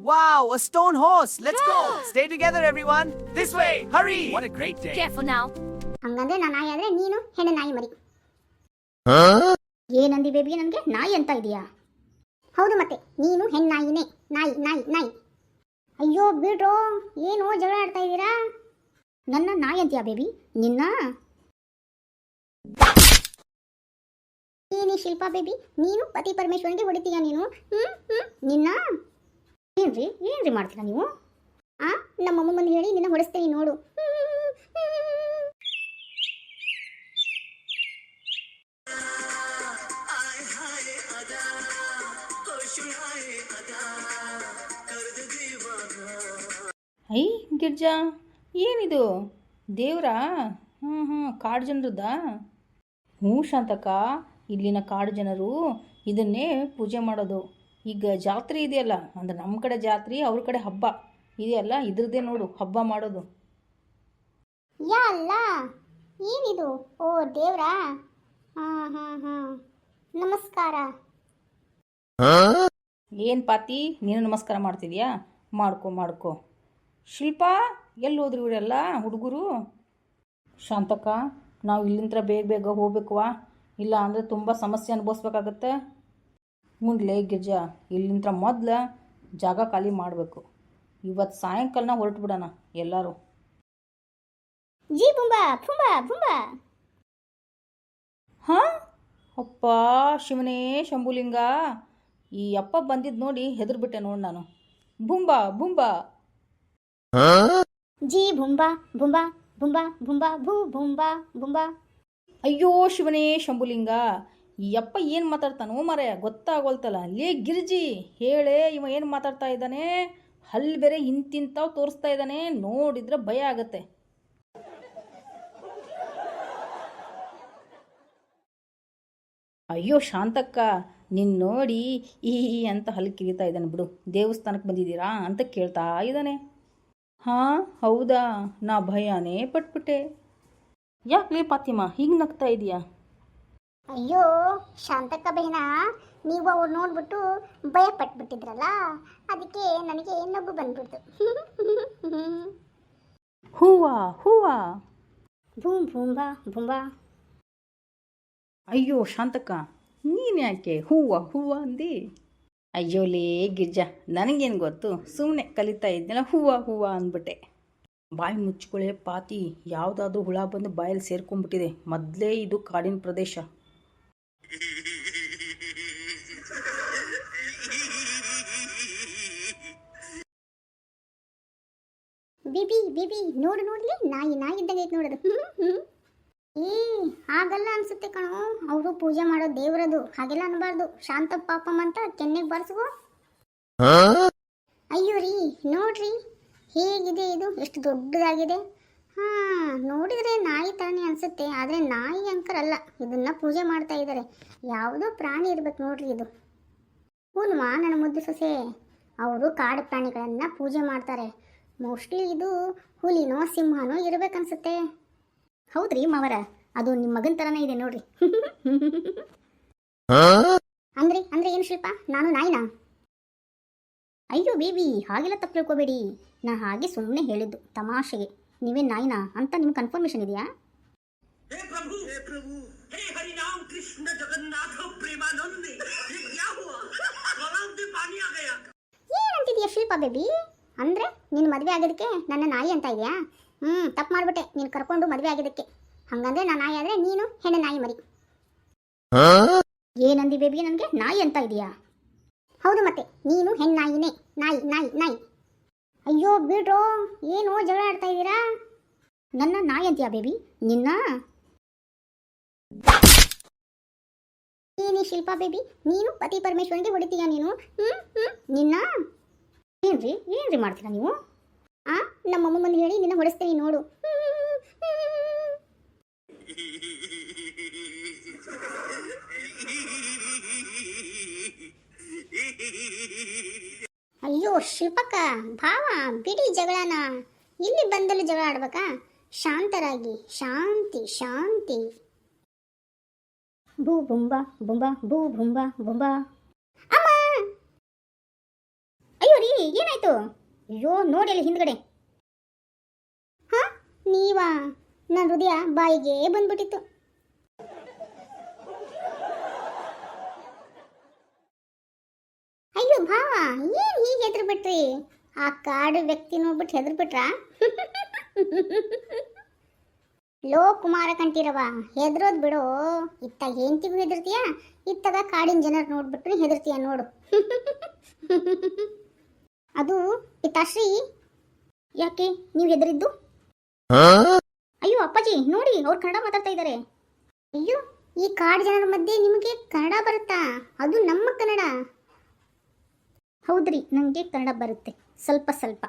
Wow, a stone horse. Let's go. Stay together, everyone. This way. Hurry. What a great day. Careful now. ಹಂಗಂದ್ರೆ ನಾನು ನಾಯಿ ಆದ್ರೆ ನೀನು ಹೆಣ್ಣು ನಾಯಿ ಮರಿ. ಏನಂದಿ ಬೇಬಿ? ನನಗೆ ನಾಯಿ ಅಂತ ಇದೆಯಾ? ಹೌದು ಮತ್ತೆ, ನೀನು ಹೆಣ್ಣು ನಾಯಿನೇ. ನಾಯಿ ನಾಯಿ ನಾಯಿ. ಅಯ್ಯೋ ಬಿಡ್ರೋ, ಏನು ಜಗಳ ಆಡ್ತಾ ಇದ್ದೀರಾ? ನನ್ನ ನಾಯಿ ಅಂತೀಯಾ ಬೇಬಿ? ನಿನ್ನ ಏನೇ ಶಿಲ್ಪಾ ಬೇಬಿ, ನೀನು ಪತಿ ಪರಮೇಶ್ವರನಿಗೆ ಹೊಡಿತೀಯ ನೀನು? ನಿನ್ನ ಏನ್ರಿ ಮಾಡ್ತೀರಾ ನೀವು? ನಮ್ಮಮ್ಮ ಬಂದು ಹೇಳಿ ನಿನ್ನ ಹೊಡಿಸ್ತೀನಿ ನೋಡು. ಐ ಗಿರ್ಜಾ, ಏನಿದು ದೇವ್ರಾ? ಕಾಡು ಜನರದ್ದಾ? ಹ್ಞೂ ಶಾಂತಕ್ಕ, ಇಲ್ಲಿನ ಕಾಡು ಜನರು ಇದನ್ನೇ ಪೂಜೆ ಮಾಡೋದು. ಈಗ ಜಾತ್ರೆ ಇದೆಯಲ್ಲ, ಅಂದರೆ ನಮ್ಮ ಕಡೆ ಜಾತ್ರೆ, ಅವ್ರ ಕಡೆ ಹಬ್ಬ ಇದೆಯಲ್ಲ, ಇದ್ರದ್ದೇ ನೋಡು ಹಬ್ಬ ಮಾಡೋದು. ಯಾ ಅಲ್ಲ, ಏನಿದು? ಓ ದೇವ್ರಾ, ಹಾಂ ನಮಸ್ಕಾರ. ಏನು ಪಾತಿ, ನೀನು ನಮಸ್ಕಾರ ಮಾಡ್ತಿದ್ಯಾ? ಮಾಡ್ಕೊ. ಶಿಲ್ಪಾ, ಎಲ್ಲಿ ಹೋದ್ರಿ ಇವರೆಲ್ಲ ಹುಡುಗರು? ಶಾಂತಕ್ಕ, ನಾವು ಇಲ್ಲಿಂದ ಬೇಗ ಹೋಗ್ಬೇಕವಾ, ಇಲ್ಲ ಅಂದರೆ ತುಂಬ ಸಮಸ್ಯೆ ಅನುಭವಿಸ್ಬೇಕಾಗತ್ತೆ. ಮುಂದ್ಲೇ ಗಿರ್ಜಾ, ಇಲ್ಲಿಂದ ಮೊದಲು ಜಾಗ ಖಾಲಿ ಮಾಡಬೇಕು. ಇವತ್ತು ಸಾಯಂಕಾಲನ ಹೊರಟು ಬಿಡೋಣ ಎಲ್ಲರೂ. ಜಿ ಬುಂಬಾ ಬುಂಬಾ ಬುಂಬಾ. ಹಾಂ, ಅಪ್ಪ ಶಿವನೇ ಶಂಭುಲಿಂಗ, ಈ ಅಪ್ಪ ಬಂದಿದ್ದು ನೋಡಿ ಹೆದರ್ಬಿಟ್ಟೆ ನೋಡಿ ನಾನು. ಬುಂಬಾ. ಜಿ ಬುಂಬಾ ಬುಂಬಾ ಬುಂಬಾ ಬುಂಬಾ ಭೂ ಬುಂಬಾ. ಅಯ್ಯೋ ಶಿವನೇ ಶಂಭುಲಿಂಗ, ಈ ಅಪ್ಪ ಏನು ಮಾತಾಡ್ತಾನೋ ಮಾರಾಯ, ಗೊತ್ತಾಗೋಲ್ತಲ್ಲ. ಲೇ ಗಿರ್ಜಿ, ಹೇಳೇ ಇವ ಏನು ಮಾತಾಡ್ತಾ ಇದ್ದಾನೆ? ಹಲ್ಲಿ ಬೇರೆ ಇಂತಿಂತಾವ್ ತೋರಿಸ್ತಾ ಇದ್ದಾನೆ, ನೋಡಿದ್ರೆ ಭಯ ಆಗತ್ತೆ. ಅಯ್ಯೋ ಶಾಂತಕ್ಕ, ನಿನ್ನ ನೋಡಿ ಈ ಅಂತ ಹಲ್ಲಿ ಕಿರಿತಾ ಇದ್ದಾನೆ ಬಿಡು. ದೇವಸ್ಥಾನಕ್ಕೆ ಬಂದಿದ್ದೀರಾ ಅಂತ ಕೇಳ್ತಾ ಇದ್ದಾನೆ. ಹಾಂ ಹೌದಾ, ನಾ ಭಯನೇ ಪಟ್ಬಿಟ್ಟೆ. ಯಾಕೆ ಫಾತಿಮಾ ಹೀಗೆ ನಗ್ತಾ ಇದೆಯಾ? ಅಯ್ಯೋ ಶಾಂತಕ್ಕ ಬೇನ, ನೀವು ಅವ್ರು ನೋಡ್ಬಿಟ್ಟು ಭಯ ಪಟ್ಬಿಟ್ಟಿದ್ರಲ್ಲ, ಅದಕ್ಕೆ ನನಗೆ ನಗು ಬಂದ್ಬಿಡ್ತು. ಹೂವಾ ಬುಂಬಾ. ಅಯ್ಯೋ ಶಾಂತಕ್ಕ, ನೀನು ಯಾಕೆ ಹೂವ ಅಂದಿ? ಅಯ್ಯೋಲೇ ಗಿರ್ಜಾ, ನನಗೇನು ಗೊತ್ತು, ಸುಮ್ಮನೆ ಕಲಿತಾ ಇದ್ನಲ್ಲ ಹೂವ ಅಂದ್ಬಿಟ್ಟೆ. ಬಾಯಿ ಮುಚ್ಕೊಳ್ಳೆ ಪಾತಿ, ಯಾವುದಾದ್ರೂ ಹುಳ ಬಂದು ಬಾಯಲ್ಲಿ ಸೇರ್ಕೊಂಡ್ಬಿಟ್ಟಿದೆ. ಮೊದಲೇ ಇದು ಕಾಡಿನ ಪ್ರದೇಶ. ಬಿಬಿ ನೋಡ್ಲಿ, ನಾಯಿ ಇದ್ದಂಗೆ ಐತೆ ನೋಡೋದು. ಹಾಗಲ್ಲ ಅನ್ಸುತ್ತೆ ಕಣೋ, ಅವರು ಪೂಜೆ ಮಾಡೋ ದೇವರದು, ಹಾಗೆಲ್ಲ ಅನ್ಬಾರ್ದು. ಶಾಂತ ಪಾಪಂ ಅಂತ ಕೆನ್ನೆಗೆ ಬರ್ಸುವ. ಅಯ್ಯೋ ರೀ, ನೋಡ್ರಿ ಹೇಗಿದೆ ಇದು, ಎಷ್ಟು ದೊಡ್ಡದಾಗಿದೆ. ನೋಡಿದ್ರೆ ನಾಯಿ ತಾನೇ ಅನ್ಸುತ್ತೆ, ಆದರೆ ನಾಯಿ ಅಂಕರಲ್ಲ, ಇದನ್ನ ಪೂಜೆ ಮಾಡ್ತಾ ಇದ್ದಾರೆ. ಯಾವುದೋ ಪ್ರಾಣಿ ಇರ್ಬೇಕು ನೋಡ್ರಿ ಇದು. ಹೂನ್ವಾ ನನ್ನ ಮುದ್ದು ಸೊಸೆ, ಅವರು ಕಾಡು ಪ್ರಾಣಿಗಳನ್ನ ಪೂಜೆ ಮಾಡ್ತಾರೆ. ಮೋಸ್ಟ್ಲಿ ಇದು ಹುಲಿನೋ ಸಿಂಹನೋ ಇರ್ಬೇಕನ್ಸುತ್ತೆ. ಹೌದ್ರಿ ಮಾವರ, ಅದು ನಿಮ್ಮ ಮಗನ ತರನೇ ಇದೆ ನೋಡ್ರಿ. ಅಂದ್ರೆ ಏನು ಶಿಲ್ಪ, ನಾನು ನಾಯಿನಾ? ಅಯ್ಯೋ ಬೇಬಿ, ಹಾಗೆಲ್ಲ ತಪ್ಪು ತಿಳ್ಕೊಬೇಡಿ, ನಾ ಹಾಗೆ ಸುಮ್ಮನೆ ಹೇಳಿದ್ದು ತಮಾಷೆಗೆ. ನೀವೇ ನಾಯಿನಾ ಅಂತ ನಿಮ್ಗೆ ಕನ್ಫರ್ಮೇಶನ್ ಇದೆಯಾ? ಏನಂತಿದೀಯ ಶಿಲ್ಪ ಬೇಬಿ? ಅಂದ್ರೆ ನೀನು ಮದುವೆ ಆಗೋದಕ್ಕೆ ನನ್ನ ನಾಯಿ ಅಂತ ಇದೆಯಾ? ತಪ್ಪು ಮಾಡ್ಬಿಟ್ಟೆ, ನೀನು ಕರ್ಕೊಂಡು ಮದುವೆ ಆಗಿದ್ದಕ್ಕೆ. ಹಂಗಂದ್ರೆ ನಾನು ನಾಯಿ ಆದ್ರೆ ನೀನು ಹೆಣ್ಣು ನಾಯಿ ಮರಿ. ಏನಂದಿ ಬೇಬಿ? ನನಗೆ ನಾಯಿ ಅಂತ ಇದೆಯಾ? ಹೌದು ಮತ್ತೆ, ನೀನು ಹೆಣ್ಣು ನಾಯಿನೇ. ನಾಯಿ. ಅಯ್ಯೋ ಬಿಡ್ರೋ, ಏನು ಜಗಳ ಆಡ್ತಾ ಇದ್ದೀರಾ? ನನ್ನ ನಾಯಿ ಅಂತೀಯಾ ಬೇಬಿ? ನಿನ್ನ ಏನೇ ಶಿಲ್ಪಾ ಬೇಬಿ, ನೀನು ಪತಿ ಪರಮೇಶ್ವರನಿಗೆ ಹೊಡಿತೀಯ ನೀನು? ನಿನ್ನ ಏನ್ರಿ ಮಾಡ್ತೀರಾ ನೀವು? ನಮ್ಮಮ್ಮ ಬಂದು ಹೇಳಿ ನಿನ್ನ ಹೊಡಿಸ್ತೀನಿ ನೋಡು. ಅಯ್ಯೋ ಶಿಲ್ಪಕ್ಕ, ಭಾವ ಬಿಡಿ ಜಗಳನ, ಇಲ್ಲಿ ಬಂದಲ್ಲಿ ಜಗಳ ಆಡ್ಬೇಕಾ? ಶಾಂತರಾಗಿ, ಶಾಂತಿ. ಭೂ ಬುಂಬಾ ಅಮ್ಮ, ಅಯ್ಯೋ ರೀ, ಏನಾಯ್ತು? ಏನಾಯ್ತು? ಅಯ್ಯೋ ನೋಡಿ ಅಲ್ಲಿ ಹಿಂದ್ಗಡೆ. ಹಾ, ನೀವಾ? ನನ್ನ ಹೃದಯ ಬಾಯಿಗೆ ಬಂದ್ಬಿಟ್ಟಿತ್ತು. ಅಯ್ಯೋ ಭಾವ, ಏನ್ ಹೀಗೆ ಹೆದ್ರು ಬಿಟ್ರಿ? ಆ ಕಾಡು ವ್ಯಕ್ತಿ ನೋಡ್ಬಿಟ್ಟು ಹೆದ್ರು ಬಿಟ್ರಾ? ಲೋ ಕುಮಾರ ಕಂಠೀರವ, ಹೆದ್ರೋದ್ ಬಿಡು. ಇತ್ತಾಗ ಹೆಂಡತಿಗೂ ಹೆದರ್ತೀಯ, ಇತ್ತಾಗ ಕಾಡಿನ ಜನರು ನೋಡ್ಬಿಟ್ಟು ಹೆದರ್ತೀಯ ನೋಡು. ಅದು ಪಿತಾಶ್ರೀ, ಯಾಕೆ ನೀವು ಹೆದರಿದ್ದು? ಅಯ್ಯೋ ಅಪ್ಪಾಜಿ ನೋಡಿ, ಅವ್ರು ಕನ್ನಡ ಮಾತಾಡ್ತಾ ಇದ್ದಾರೆ. ಅಯ್ಯೋ, ಈ ಕಾಡು ಜನರ ಮಧ್ಯೆ ನಿಮಗೆ ಕನ್ನಡ ಬರುತ್ತಾ? ಅದು ನಮ್ಮ ಕನ್ನಡ. ಹೌದ್ರಿ, ನನಗೆ ಕನ್ನಡ ಬರುತ್ತೆ, ಸ್ವಲ್ಪ ಸ್ವಲ್ಪ.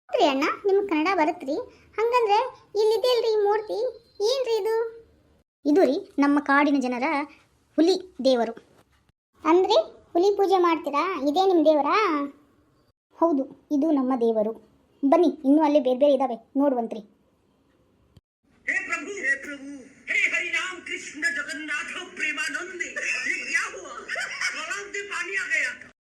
ಹೌದ್ರಿ ಅಣ್ಣ, ನಿಮ್ಗೆ ಕನ್ನಡ ಬರುತ್ತ್ರಿ? ಹಂಗಂದ್ರೆ ಇಲ್ಲಿದೆ ಅಲ್ರಿ ಈ ಮೂರ್ತಿ, ಏನ್ರಿ ಇದು? ಇದು ರೀ ನಮ್ಮ ಕಾಡಿನ ಜನರ ಹುಲಿ ದೇವರು. ಅಂದ್ರೆ ಹುಲಿ ಪೂಜೆ ಮಾಡ್ತೀರಾ? ಇದೇ ನಿಮ್ಮ ದೇವರಾ? ಹೌದು, ಇದು ನಮ್ಮ ದೇವರು. ಬನ್ನಿ, ಇನ್ನೂ ಅಲ್ಲಿ ಬೇರೆ ಬೇರೆ ಇದಾವೆ, ನೋಡುವಂತ್ರಿ. हे प्रभु, हे हरि राम कृष्ण जगन्नाथ प्रेमानंद, ये क्या हुआ? तालाब में पानी आ गया।